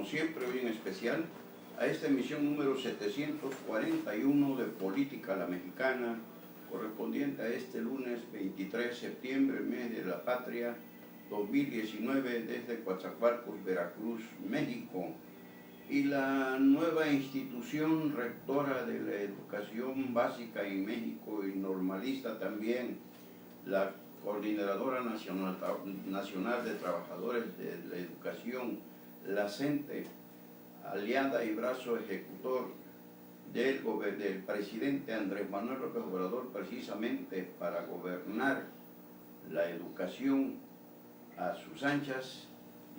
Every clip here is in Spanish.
como siempre, hoy en especial, a esta emisión número 741 de Política a la Mexicana, correspondiente a este lunes 23 de septiembre, mes de la Patria 2019, desde Coatzacoalcos, Veracruz, México. Y la nueva institución rectora de la educación básica en México y normalista también, la Coordinadora Nacional de Trabajadores de la Educación, la CENTE, aliada y brazo ejecutor del presidente Andrés Manuel López Obrador, precisamente para gobernar la educación a sus anchas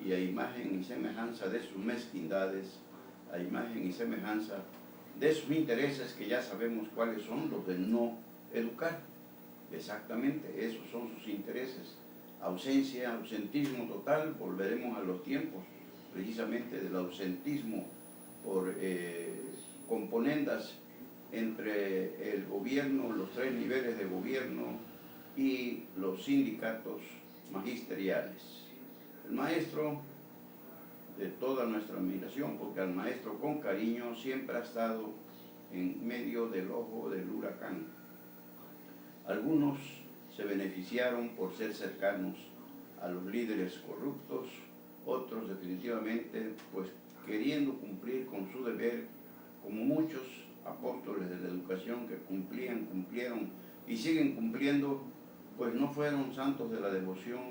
y a imagen y semejanza de sus mezquindades, a imagen y semejanza de sus intereses, que ya sabemos cuáles son, los de no educar. Exactamente, esos son sus intereses. Ausencia, ausentismo total, volveremos a los tiempos precisamente del ausentismo por componendas entre el gobierno, los tres niveles de gobierno y los sindicatos magisteriales. El maestro, de toda nuestra admiración, porque al maestro con cariño siempre ha estado en medio del ojo del huracán. Algunos se beneficiaron por ser cercanos a los líderes corruptos, otros definitivamente pues queriendo cumplir con su deber, como muchos apóstoles de la educación que cumplieron y siguen cumpliendo, pues no fueron santos de la devoción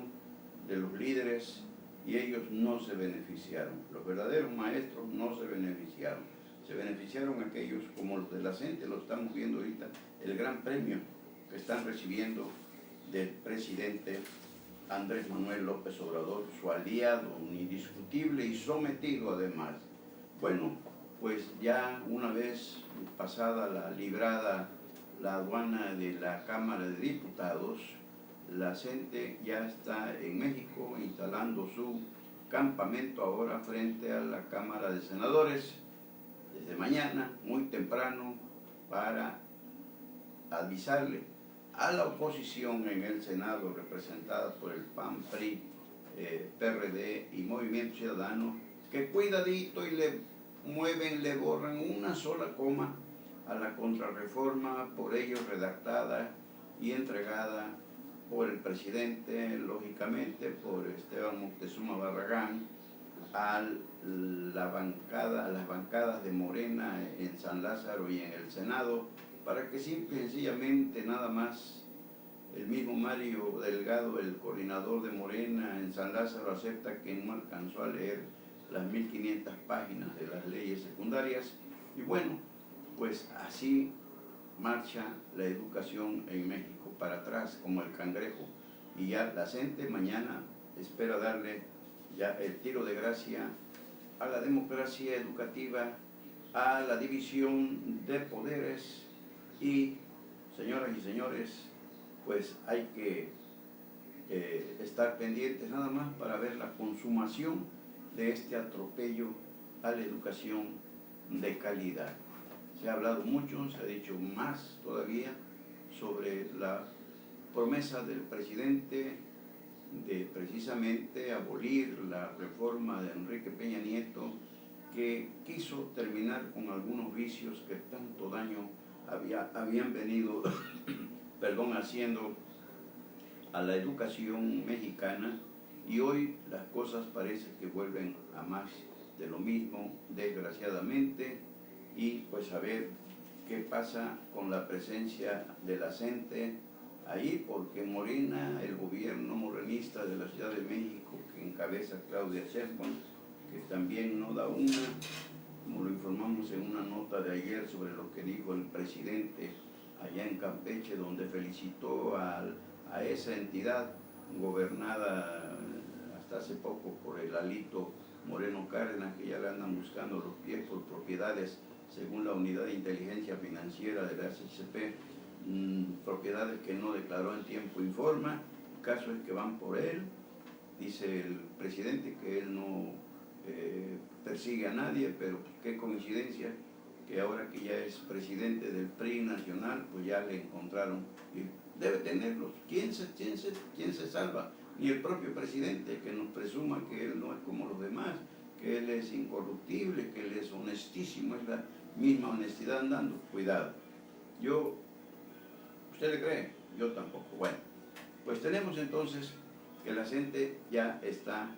de los líderes y ellos no se beneficiaron. Los verdaderos maestros no se beneficiaron. Se beneficiaron aquellos como los de la CENTE, lo estamos viendo ahorita, el gran premio que están recibiendo del presidente Andrés Manuel López Obrador, su aliado indiscutible y sometido además. Bueno, pues ya una vez pasada la aduana de la Cámara de Diputados, la CENTE ya está en México instalando su campamento ahora frente a la Cámara de Senadores, desde mañana, muy temprano, para avisarle a la oposición en el Senado, representada por el PAN, PRI, PRD y Movimiento Ciudadano, que cuidadito y le borran una sola coma a la contrarreforma por ellos redactada y entregada por el presidente, lógicamente por Esteban Moctezuma Barragán, a las bancadas de Morena en San Lázaro y en el Senado, para que simple y sencillamente nada más el mismo Mario Delgado, el coordinador de Morena en San Lázaro, acepta que no alcanzó a leer las 1500 páginas de las leyes secundarias. Y bueno, pues así marcha la educación en México, para atrás como el cangrejo. Y ya la CENTE mañana espera darle ya el tiro de gracia a la democracia educativa, a la división de poderes. Y, señoras y señores, pues hay que estar pendientes nada más para ver la consumación de este atropello a la educación de calidad. Se ha hablado mucho, se ha dicho más todavía sobre la promesa del presidente de precisamente abolir la reforma de Enrique Peña Nieto, que quiso terminar con algunos vicios que tanto daño habían venido haciendo a la educación mexicana, y hoy las cosas parece que vuelven a más de lo mismo, desgraciadamente. Y pues a ver qué pasa con la presencia de la CENTE ahí, porque Morena, el gobierno morenista de la Ciudad de México, que encabeza Claudia Sheinbaum, que también no da una, como lo informamos en una nota de ayer sobre lo que dijo el presidente allá en Campeche, donde felicitó a esa entidad gobernada hasta hace poco por el Alito Moreno Cárdenas, que ya le andan buscando los pies por propiedades, según la Unidad de Inteligencia Financiera de la SHCP, propiedades que no declaró en tiempo y forma. El caso es que van por él. Dice el presidente que él no persigue a nadie, pero qué coincidencia que ahora que ya es presidente del PRI nacional, pues ya le encontraron y debe tenerlos. ¿Quién se salva? Ni el propio presidente, que nos presuma que él no es como los demás, que él es incorruptible, que él es honestísimo, es la misma honestidad andando. Cuidado. ¿Usted le cree? Yo tampoco. Bueno, pues tenemos entonces que la gente ya está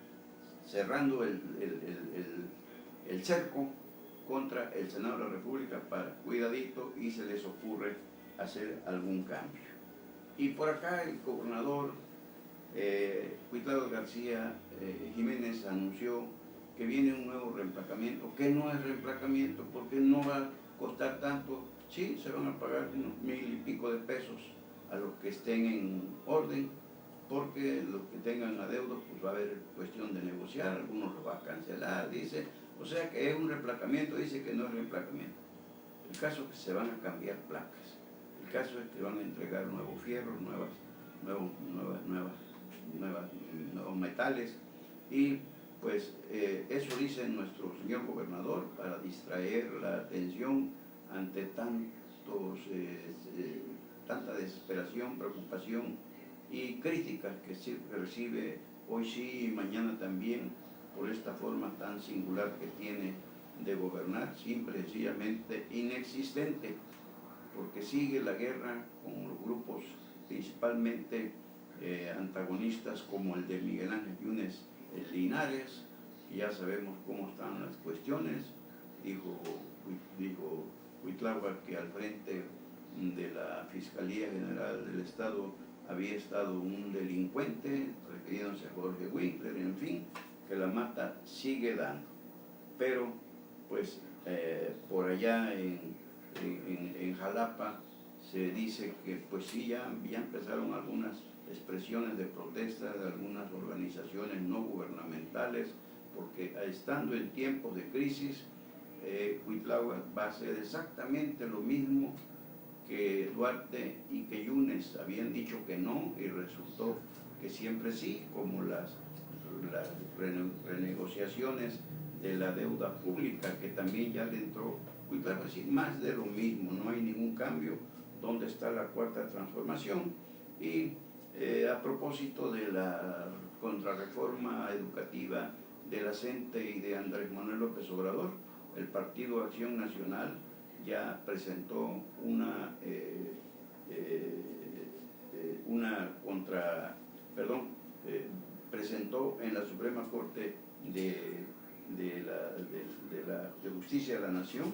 cerrando el cerco contra el Senado de la República para cuidadito y se les ocurre hacer algún cambio. Y por acá el gobernador Cuitlagua García Jiménez anunció que viene un nuevo reemplacamiento, que no es reemplacamiento porque no va a costar tanto. Sí, se van a pagar unos 1,000 y pico de pesos a los que estén en orden, porque los que tengan adeudos pues va a haber cuestión de negociar, algunos los va a cancelar, dice. O sea que es un reemplacamiento, dice que no es reemplacamiento. El caso es que se van a cambiar placas, el caso es que van a entregar nuevos fierros, nuevos metales, y pues eso dice nuestro señor gobernador para distraer la atención ante tanta desesperación, preocupación y críticas que recibe hoy sí y mañana también por esta forma tan singular que tiene de gobernar, simple y sencillamente inexistente, porque sigue la guerra con los grupos principalmente antagonistas como el de Miguel Ángel Yunes Linares, que ya sabemos cómo están las cuestiones. Dijo Cuitlagua que al frente de la Fiscalía General del Estado había estado un delincuente, refiriéndose a Jorge Winkler, en fin, que la mata sigue dando. Pero, pues, por allá en Jalapa se dice que, pues sí, ya empezaron algunas expresiones de protesta de algunas organizaciones no gubernamentales, porque estando en tiempos de crisis, Cuitlagua va a hacer exactamente lo mismo que Duarte y que Yunes habían dicho que no, y resultó que siempre sí, como las renegociaciones de la deuda pública, que también ya le entró Cuitlagua, así más de lo mismo, no hay ningún cambio. ¿Dónde está la cuarta transformación? Y a propósito de la contrarreforma educativa de la CENTE y de Andrés Manuel López Obrador, el Partido Acción Nacional ya presentó presentó en la Suprema Corte de Justicia de la Nación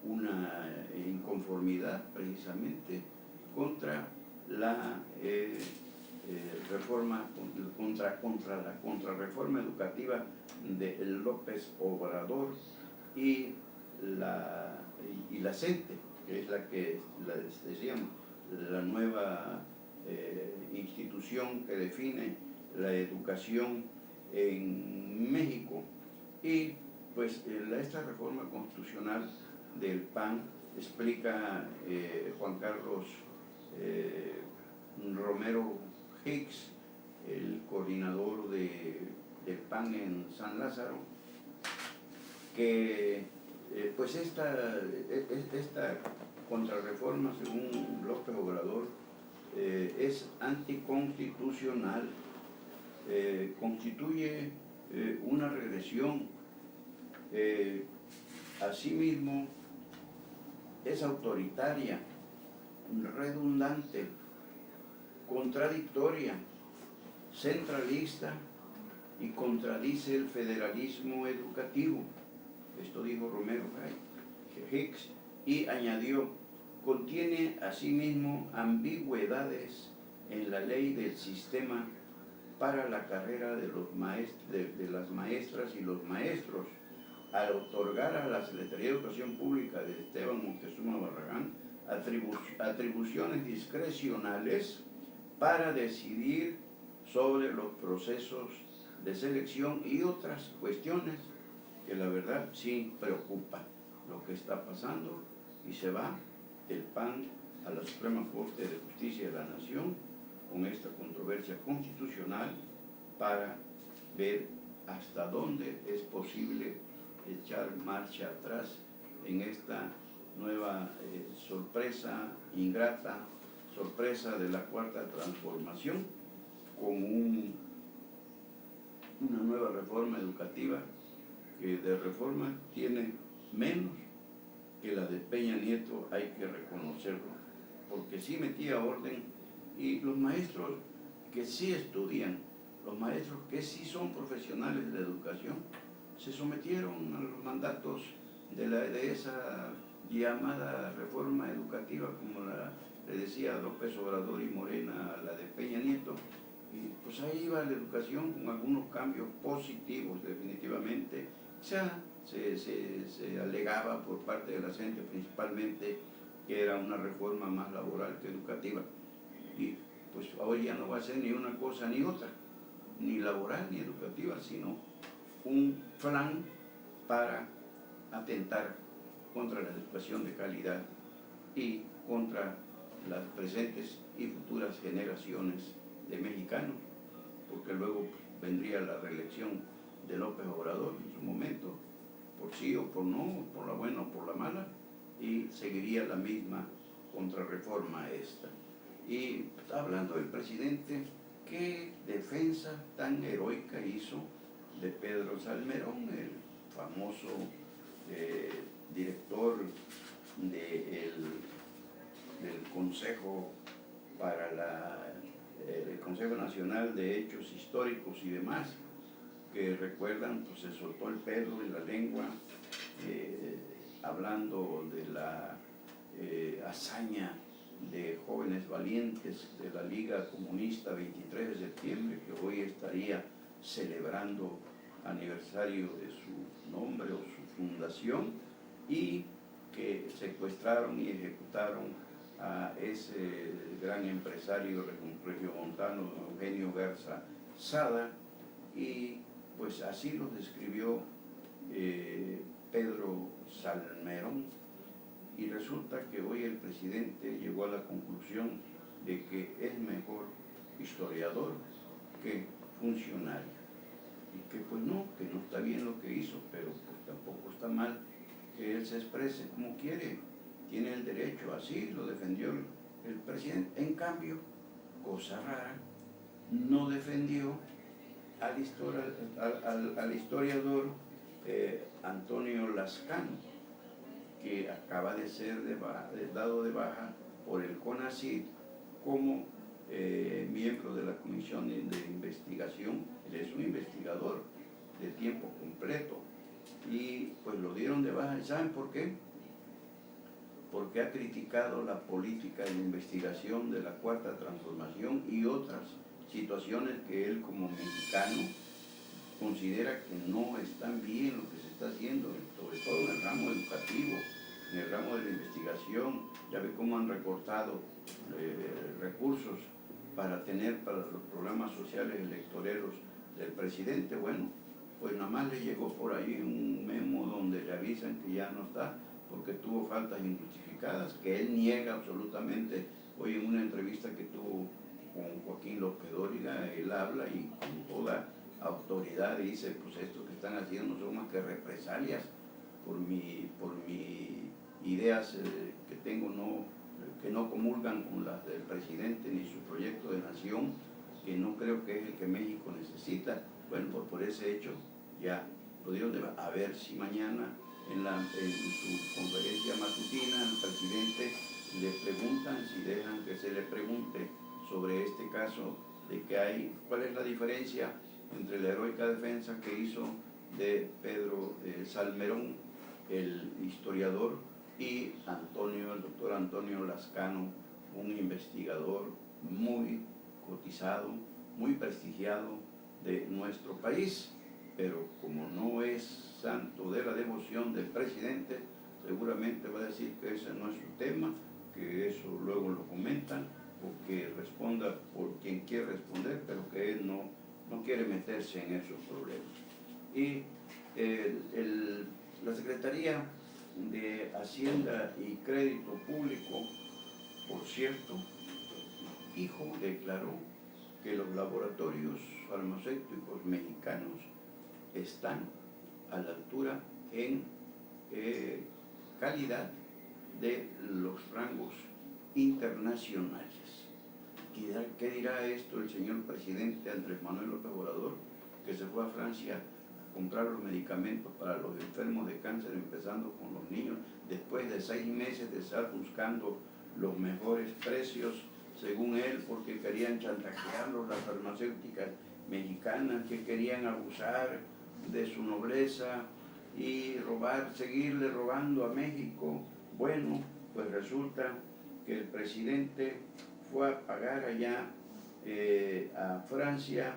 una inconformidad precisamente contra la contra la contrarreforma educativa de López Obrador y la CENTE, que es decíamos, la nueva institución que define la educación en México. Y pues esta reforma constitucional del PAN, explica Juan Carlos Romero Hicks, el coordinador del PAN en San Lázaro, que pues esta contrarreforma, según López Obrador, es anticonstitucional, constituye una regresión, asimismo es autoritaria, redundante, contradictoria, centralista y contradice el federalismo educativo. Esto dijo Romero Hicks, y añadió: contiene asimismo ambigüedades en la ley del sistema para la carrera de las maestras y los maestros, al otorgar a la Secretaría de Educación Pública de Esteban Moctezuma Barragán atribuciones discrecionales para decidir sobre los procesos de selección y otras cuestiones que la verdad sí preocupa lo que está pasando, y se va el PAN a la Suprema Corte de Justicia de la Nación con esta controversia constitucional para ver hasta dónde es posible echar marcha atrás en esta nueva sorpresa, ingrata sorpresa de la cuarta transformación, con una nueva reforma educativa que de reforma tiene menos que la de Peña Nieto, hay que reconocerlo, porque sí metía orden, y los maestros que sí estudian, los maestros que sí son profesionales de la educación, se sometieron a los mandatos de esa llamada reforma educativa, como le decía López Obrador y Morena a la de Peña Nieto, y pues ahí iba la educación con algunos cambios positivos definitivamente. Se alegaba por parte de la gente principalmente que era una reforma más laboral que educativa, y pues hoy ya no va a ser ni una cosa ni otra, ni laboral ni educativa, sino un plan para atentar contra la educación de calidad y contra las presentes y futuras generaciones de mexicanos, porque luego vendría la reelección de López Obrador en su momento, por sí o por no, por la buena o por la mala, y seguiría la misma contrarreforma esta. Y hablando del presidente, ¿qué defensa tan heroica hizo de Pedro Salmerón, el famoso director del Consejo el Consejo Nacional de Hechos Históricos y demás, que recuerdan, pues se soltó el pelo y la lengua hablando de la hazaña de jóvenes valientes de la Liga Comunista 23 de septiembre, que hoy estaría celebrando aniversario de su nombre o su fundación, y que secuestraron y ejecutaron a ese gran empresario regiomontano, Eugenio Garza Sada, y pues así lo describió Pedro Salmerón, y resulta que hoy el presidente llegó a la conclusión de que es mejor historiador que funcionario, y que pues no, que no está bien lo que hizo, pero pues tampoco está mal que él se exprese como quiere, tiene el derecho, así lo defendió el presidente. En cambio, cosa rara, no defendió al historiador Antonio Lascano, que acaba de ser dado de baja por el CONACYT como miembro de la Comisión de Investigación. Él es un investigador de tiempo completo, y pues lo dieron de baja. ¿Saben por qué? Porque ha criticado la política de investigación de la Cuarta Transformación y otras situaciones que él como mexicano considera que no están bien lo que se está haciendo, sobre todo en el ramo educativo, en el ramo de la investigación. Ya ve cómo han recortado recursos para los programas sociales electoreros del presidente. Bueno, pues nada más le llegó por ahí un memo donde le avisan que ya no está, porque tuvo faltas injustificadas, que él niega absolutamente. Hoy en una entrevista que tuvo con Joaquín López Dóriga, él habla y con toda autoridad dice, pues esto que están haciendo no son más que represalias por mi ideas que tengo, que no comulgan con las del presidente ni su proyecto de nación, que no creo que es el que México necesita. Bueno, pues por ese hecho ya lo dieron de a ver si mañana en su conferencia matutina el presidente le preguntan, si dejan que se le pregunte sobre este caso, de que cuál es la diferencia entre la heroica defensa que hizo de Pedro Salmerón, el historiador, y el doctor Antonio Lascano, un investigador muy cotizado, muy prestigiado de nuestro país, pero como no es santo de la devoción del presidente, seguramente va a decir que ese no es su tema, que eso luego lo comentan, o que responda por quien quiere responder, pero que él no quiere meterse en esos problemas. Y la Secretaría de Hacienda y Crédito Público, por cierto, declaró que los laboratorios farmacéuticos mexicanos están a la altura en calidad de los rangos internacionales. ¿Qué dirá esto el señor presidente Andrés Manuel López Obrador, que se fue a Francia comprar los medicamentos para los enfermos de cáncer, empezando con los niños, después de 6 meses de estar buscando los mejores precios, según él, porque querían chantajearlos las farmacéuticas mexicanas, que querían abusar de su nobleza y robar, seguirle robando a México. Bueno, pues resulta que el presidente fue a pagar allá a Francia,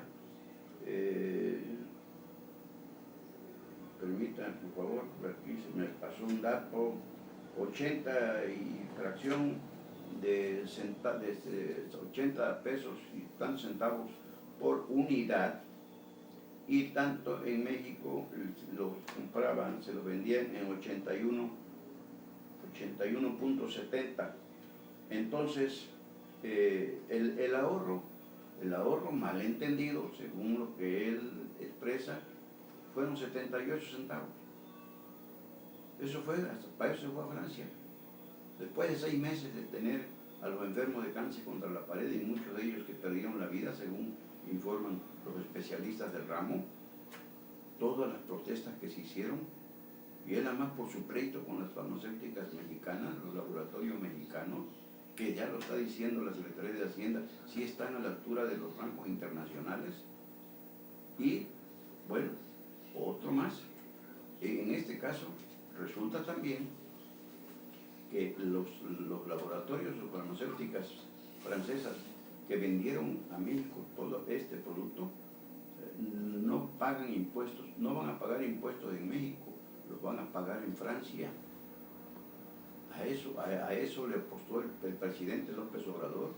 permítanme por favor, por aquí se me pasó un dato, 80 y fracción de 80 pesos y tantos centavos por unidad, y tanto en México los compraban, se los vendían en 81.70. Entonces el ahorro malentendido, según lo que él expresa, fueron 78 centavos. Eso fue, para eso se fue a Francia. Después de 6 meses de tener a los enfermos de cáncer contra la pared, y muchos de ellos que perdieron la vida, según informan los especialistas del ramo, todas las protestas que se hicieron, y él además por su pleito con las farmacéuticas mexicanas, los laboratorios mexicanos, que ya lo está diciendo la Secretaría de Hacienda, sí están a la altura de los rangos internacionales. Y bueno, otro más. En este caso, resulta también que los laboratorios o farmacéuticas francesas que vendieron a México todo este producto no pagan impuestos, no van a pagar impuestos en México, los van a pagar en Francia. A eso le apostó el presidente López Obrador,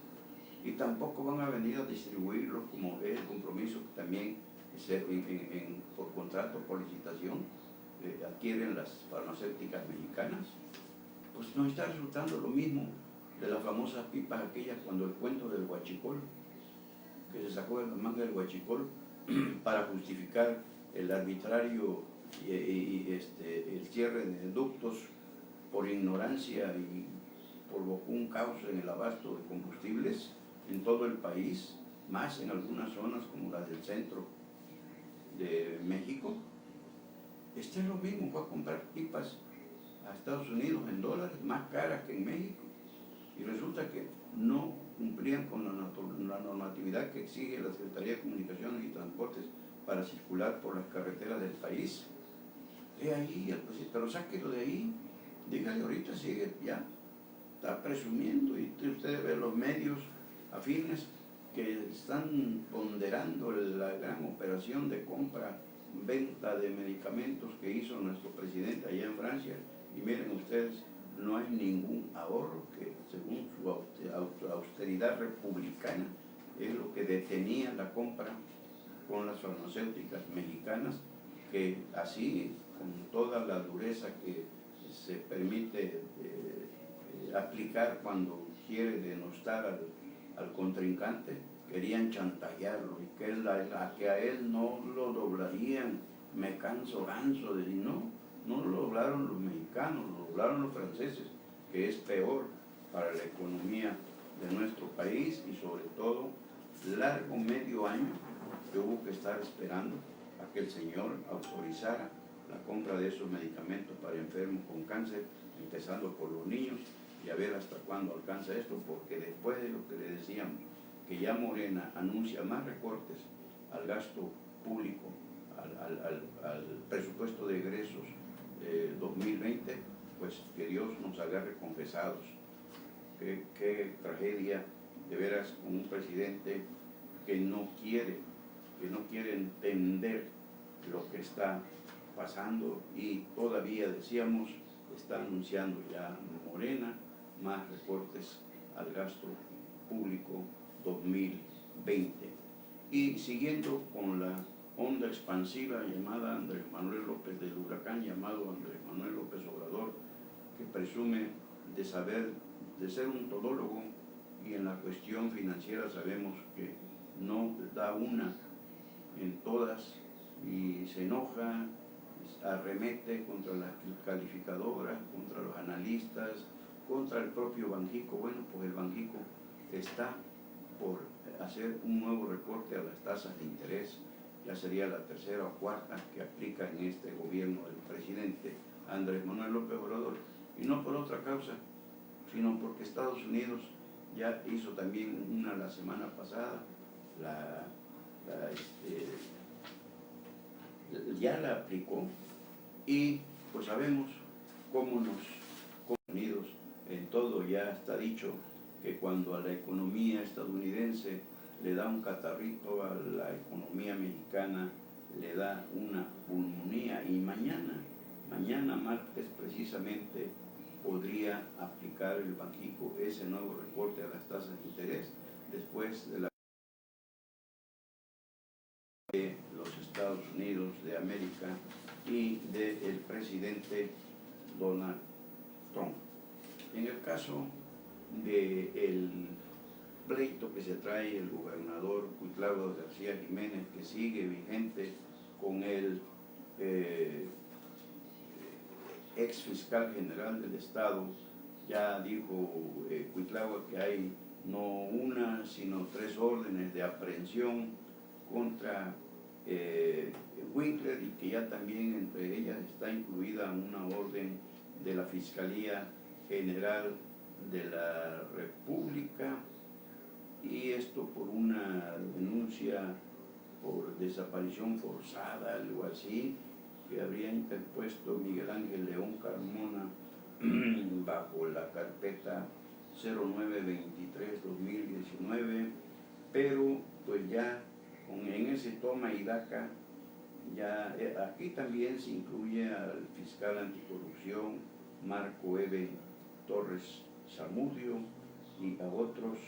y tampoco van a venir a distribuirlos como es el compromiso que también por contrato, por licitación, adquieren las farmacéuticas mexicanas. Pues nos está resultando lo mismo de las famosas pipas aquellas, cuando el cuento del huachicol, que se sacó de la manga del huachicol para justificar el arbitrario el cierre de ductos por ignorancia, y provocó un caos en el abasto de combustibles en todo el país, más en algunas zonas como las del centro de México. Es lo mismo, fue a comprar pipas a Estados Unidos en dólares, más caras que en México, y resulta que no cumplían con la normatividad que exige la Secretaría de Comunicaciones y Transportes para circular por las carreteras del país. Ahí, pero sáquelo de ahí, dígale ahorita, sigue, ya está presumiendo, y ustedes ven los medios afines que están ponderando la gran operación de compra-venta de medicamentos que hizo nuestro presidente allá en Francia, y miren ustedes, no hay ningún ahorro, que según su austeridad republicana es lo que detenía la compra con las farmacéuticas mexicanas, que así, con toda la dureza que se permite aplicar cuando quiere denostar al contrincante, querían chantajearlo, y que a él no lo doblarían. Me canso ganso de decir, no lo doblaron los mexicanos, lo doblaron los franceses, que es peor para la economía de nuestro país, y sobre todo largo medio año que hubo que estar esperando a que el señor autorizara la compra de esos medicamentos para enfermos con cáncer, empezando por los niños, y a ver hasta cuándo alcanza esto, porque después de lo que le decíamos, que ya Morena anuncia más recortes al gasto público, al presupuesto de egresos 2020, pues que Dios nos agarre confesados. Qué tragedia, de veras, con un presidente que no quiere entender lo que está pasando, y todavía, decíamos, está anunciando ya Morena más recortes al gasto público 2020. Y siguiendo con la onda expansiva llamada Andrés Manuel López, del huracán llamado Andrés Manuel López Obrador, que presume de ser un todólogo, y en la cuestión financiera sabemos que no da una en todas, y se enoja, arremete contra las calificadoras, contra los analistas, contra el propio Banjico. Bueno, pues el Banjico está por hacer un nuevo recorte a las tasas de interés, ya sería la tercera o cuarta que aplica en este gobierno del presidente Andrés Manuel López Obrador, y no por otra causa, sino porque Estados Unidos ya hizo también una la semana pasada, ya la aplicó, y pues sabemos cómo Estados Unidos en todo ya está dicho que cuando a la economía estadounidense le da un catarrito, a la economía mexicana le da una pulmonía, y mañana martes precisamente podría aplicar el Banxico ese nuevo recorte a las tasas de interés después de los Estados Unidos de América y del presidente Donald Trump. En el caso del pleito que se trae el gobernador Cuitlavo García Jiménez, que sigue vigente con el ex fiscal general del Estado, ya dijo Cuitlavo que hay no una, sino 3 órdenes de aprehensión contra Winkler, y que ya también entre ellas está incluida una orden de la Fiscalía General de la República, y esto por una denuncia por desaparición forzada, algo así, que habría interpuesto Miguel Ángel León Carmona bajo la carpeta 0923-2019, pero pues ya en ese toma y daca, ya aquí también se incluye al fiscal anticorrupción Marco Eve Torres Zamudio y a otros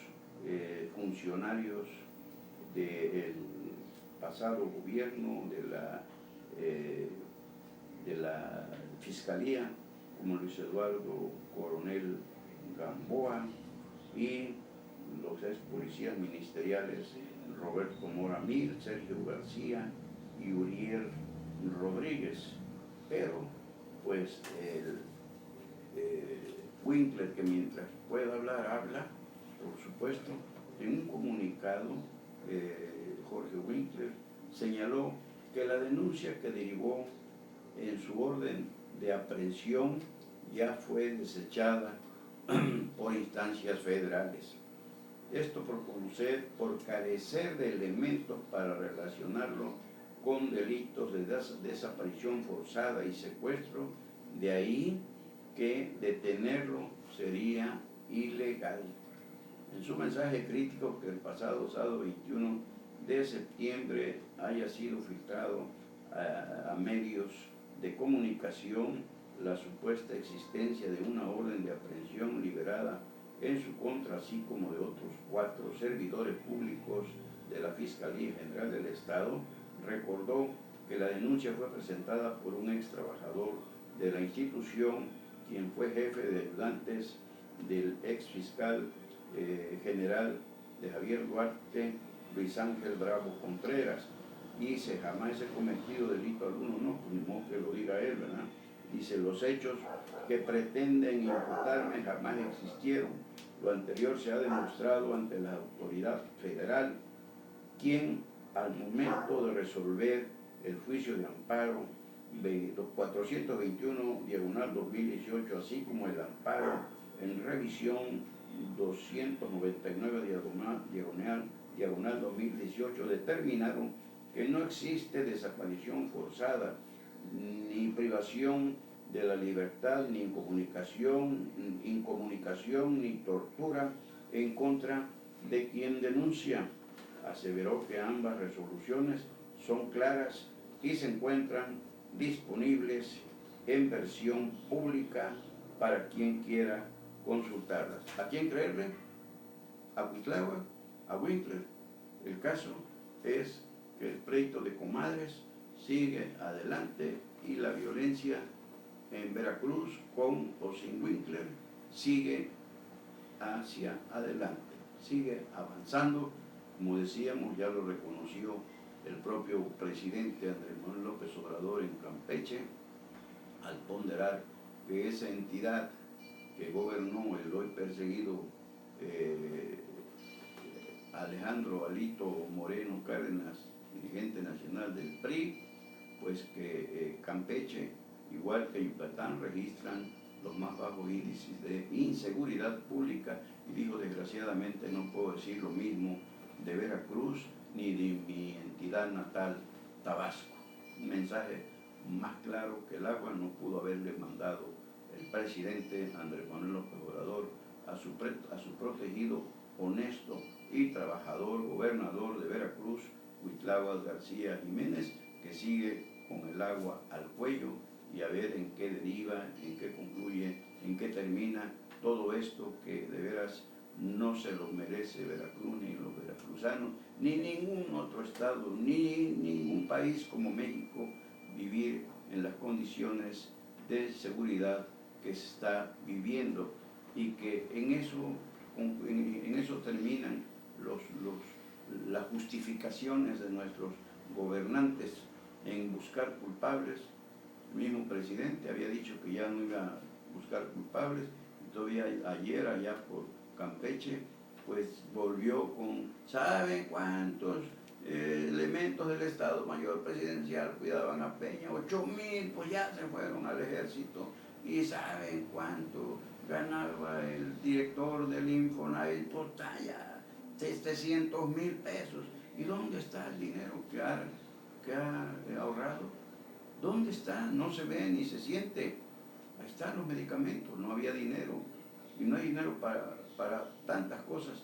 funcionarios del pasado gobierno de la Fiscalía, como Luis Eduardo Coronel Gamboa, y los ex policías ministeriales Roberto Mora Mir, Sergio García y Uriel Rodríguez. Pero pues Winkler, que mientras pueda hablar, habla, por supuesto. En un comunicado, Jorge Winkler señaló que la denuncia que derivó en su orden de aprehensión ya fue desechada por instancias federales. Esto por carecer de elementos para relacionarlo con delitos de desaparición forzada y secuestro, de ahí que detenerlo sería ilegal. En su mensaje crítico que el pasado sábado 21 de septiembre haya sido filtrado a medios de comunicación la supuesta existencia de una orden de aprehensión liberada en su contra, así como de otros 4 servidores públicos de la Fiscalía General del Estado, recordó que la denuncia fue presentada por un ex trabajador de la institución, quien fue jefe de ayudantes del ex fiscal general de Javier Duarte, Luis Ángel Bravo Contreras. Dice: jamás he cometido delito alguno. No, pues ni modo que lo diga él, ¿verdad? Dice: los hechos que pretenden imputarme jamás existieron. Lo anterior se ha demostrado ante la autoridad federal, quien al momento de resolver el juicio de amparo 421/2018, así como el amparo en revisión 299/2018, determinaron que no existe desaparición forzada, ni privación de la libertad, ni incomunicación, ni tortura en contra de quien denuncia. Aseveró que ambas resoluciones son claras y se encuentran disponibles en versión pública para quien quiera consultarlas. ¿A quién creerle? ¿A Cuitlava? ¿A Winkler? El caso es que el pleito de comadres sigue adelante y la violencia en Veracruz, con o sin Winkler, sigue hacia adelante, sigue avanzando. Como decíamos, ya lo reconoció el propio presidente Andrés Manuel López Obrador en Campeche, al ponderar que esa entidad que gobernó el hoy perseguido Alejandro Alito Moreno Cárdenas dirigente nacional del PRI, pues que Campeche, igual que Yucatán, registran los más bajos índices de inseguridad pública, y dijo, desgraciadamente no puedo decir lo mismo de Veracruz ni de mi entidad natal, Tabasco. Un mensaje más claro que el agua no pudo haberle mandado el presidente Andrés Manuel López Obrador a su protegido, honesto y trabajador gobernador de Veracruz, Cuitláhuac García Jiménez, que sigue con el agua al cuello, y a ver en qué deriva, en qué concluye, en qué termina todo esto que de veras no se lo merece Veracruz, ni los veracruzanos, ni ningún otro estado, ni ningún país como México, vivir en las condiciones de seguridad que se está viviendo, y que en eso terminan las justificaciones de nuestros gobernantes en buscar culpables. El mismo presidente había dicho que ya no iba a buscar culpables, y todavía ayer allá por Campeche pues volvió con ¿saben cuántos elementos del Estado Mayor Presidencial cuidaban a Peña? 8,000, pues ya se fueron al ejército. ¿Y saben cuánto ganaba el director del Infonavit? Por talla, 700,000 pesos. ¿Y dónde está el dinero que ha ahorrado? ¿Dónde está? No se ve ni se siente. Ahí están los medicamentos, no había dinero. Y no hay dinero para tantas cosas,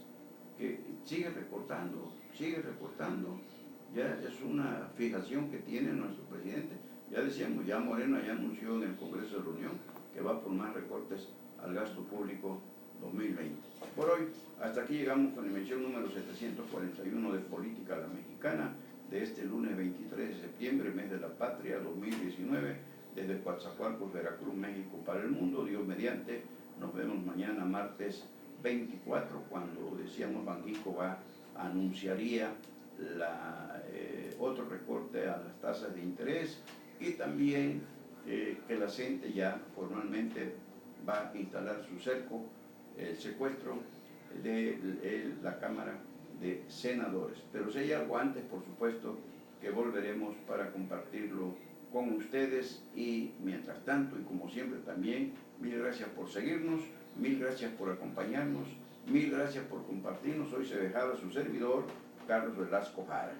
que sigue recortando. Ya es una fijación que tiene nuestro presidente. Ya decíamos, ya Morena ya anunció en el Congreso de la Unión que va por más recortes al gasto público 2020. Por hoy, hasta aquí llegamos con la emisión número 741 de Política a la Mexicana, de este lunes 23 de septiembre, mes de la patria 2019, desde Coatzacoalcos, Veracruz, México, para el mundo. Dios mediante, nos vemos mañana martes 24, cuando decíamos Banxico anunciaría otro recorte a las tasas de interés, y también que la CENTE ya formalmente va a instalar su cerco, el secuestro de la Cámara de Senadores. Pero si hay algo antes, por supuesto, que volveremos para compartirlo con ustedes. Y mientras tanto, y como siempre también, mil gracias por seguirnos, mil gracias por acompañarnos, mil gracias por compartirnos. Hoy se dejaba su servidor, Carlos Velasco Jara.